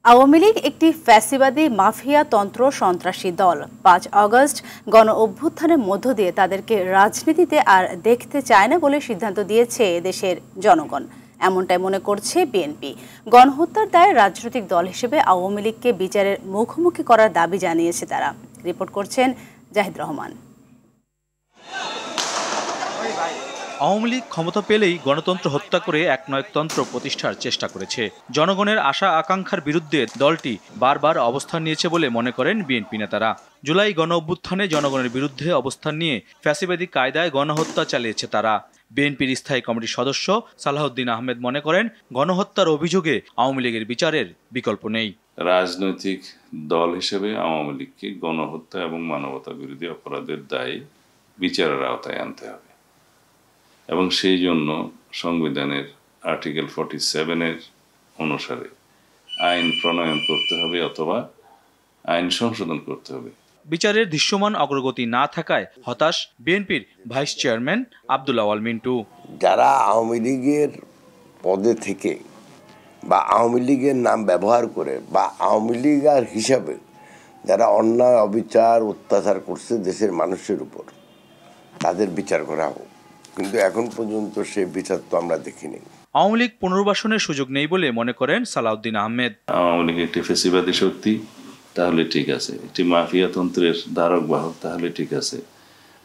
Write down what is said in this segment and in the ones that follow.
আওয়ামী লীগ একটি ফ্যাসিবাদী মাফিয়া তন্ত্র সন্ত্রাসী দল। ৫ আগস্ট গণ অভ্যুত্থানের মধ্য দিয়ে তাদেরকে রাজনীতিতে আর দেখতে চায় না বলে সিদ্ধান্ত দিয়েছে দেশের জনগণ, এমনটাই মনে করছে বিএনপি। গণহত্যার দায়ে রাজনৈতিক দল হিসেবে আওয়ামী লীগকে বিচারের মুখোমুখি করার দাবি জানিয়েছে তারা। রিপোর্ট করছেন জাহিদ রহমান। আওয়ামী লীগ ক্ষমতা পেলেই গণতন্ত্র হত্যা করে একনায়কতন্ত্র প্রতিষ্ঠার চেষ্টা করেছে। জনগণের আশা আকাঙ্ক্ষার বিরুদ্ধে দলটি বারবার অবস্থান নিয়েছে বলে মনে করেন বিএনপি নেতারা। জুলাই গণ অভ্যুত্থানে জনগণের বিরুদ্ধে অবস্থান নিয়ে ফ্যাসিবাদী কায়দায় গণহত্যা চালিয়েছে তারা। বিএনপির স্থায়ী কমিটির সদস্য সালাহউদ্দিন আহমেদ মনে করেন, গণহত্যার অভিযোগে আওয়ামী লীগের বিচারের বিকল্প নেই। রাজনৈতিক দল হিসেবে আওয়ামী লীগকে গণহত্যা এবং মানবতা বিরোধী অপরাধের দায়ে বিচারের আওতায় আনতে হবে এবং সেই জন্য সংবিধানের আর্টিকেল 47 অনুসারে আইন প্রণয়ন করতে হবে অথবা আইন সংশোধন করতে হবে। বিচারের দৃশ্যমান অগ্রগতি না থাকায় হতাশ বিএনপির ভাইস চেয়ারম্যান আব্দুল আওয়াল মিন্টু। যারা আওয়ামী লীগের পদে থেকে বা আওয়ামী লীগের নাম ব্যবহার করে বা আওয়ামী লীগার হিসাবে যারা অন্যায় অবিচার অত্যাচার করছে দেশের মানুষের উপর, তাদের বিচার করা হোক, কিন্তু এখন পর্যন্ত সেই বিচার তো আমরা দেখিনি। আওয়ামী লীগ পুনর্বাসনের সুযোগ নেই বলে মনে করেন সালাউদ্দিন আহমেদ। আওয়ামী লীগ একটি ফ্যাসিবাদী শক্তি, তাহলে ঠিক আছে। একটি মাফিয়া তন্ত্রের ধারক বাহক, তাহলে ঠিক আছে।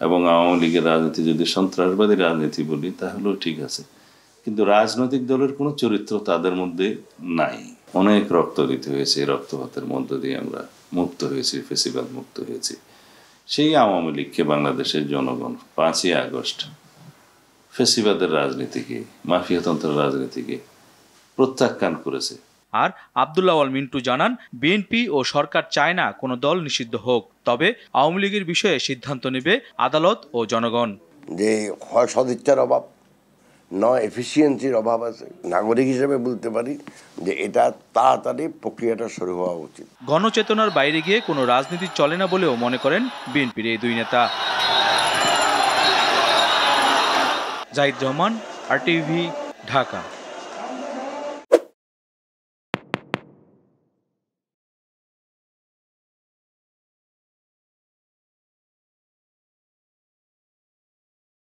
এবং আওয়ামী লীগের রাজনীতি যদি সন্ত্রাসবাদী রাজনীতি বলি তাহলেও ঠিক আছে, কিন্তু রাজনৈতিক দলের কোনো চরিত্র তাদের মধ্যে নাই। অনেক রক্ত দিতে হয়েছে, রক্তপাতের মধ্য দিয়ে আমরা মুক্ত হয়েছি, ফ্যাসিবাদ মুক্ত হয়েছি। সেই আওয়ামী লীগকে বাংলাদেশের জনগণ 5ই আগস্ট ফ্যাসিবাদের রাজনীতিকে, মাফিয়াতন্ত্রের রাজনীতিকে প্রত্যাখ্যান করেছে। আর আব্দুল আওয়াল মিন্টু জানান, বিএনপি ও সরকার চায় না কোনো দল নিষিদ্ধ হোক, তবে আওয়ামী লীগের বিষয়ে সিদ্ধান্ত নেবে আদালত ও জনগণ। যে হয় সদিচ্ছার অভাব, নয় এফিসিয়েন্সির অভাব আছে। নাগরিক হিসেবে বলতে পারি যে এটা তাড়াতাড়ি প্রক্রিয়াটা শুরু হওয়া উচিত। গণচেতনার বাইরে গিয়ে কোনো রাজনীতি চলে না বলেও মনে করেন বিএনপির এই দুই নেতা। জাহিদ রহমান, RTV, ঢাকা।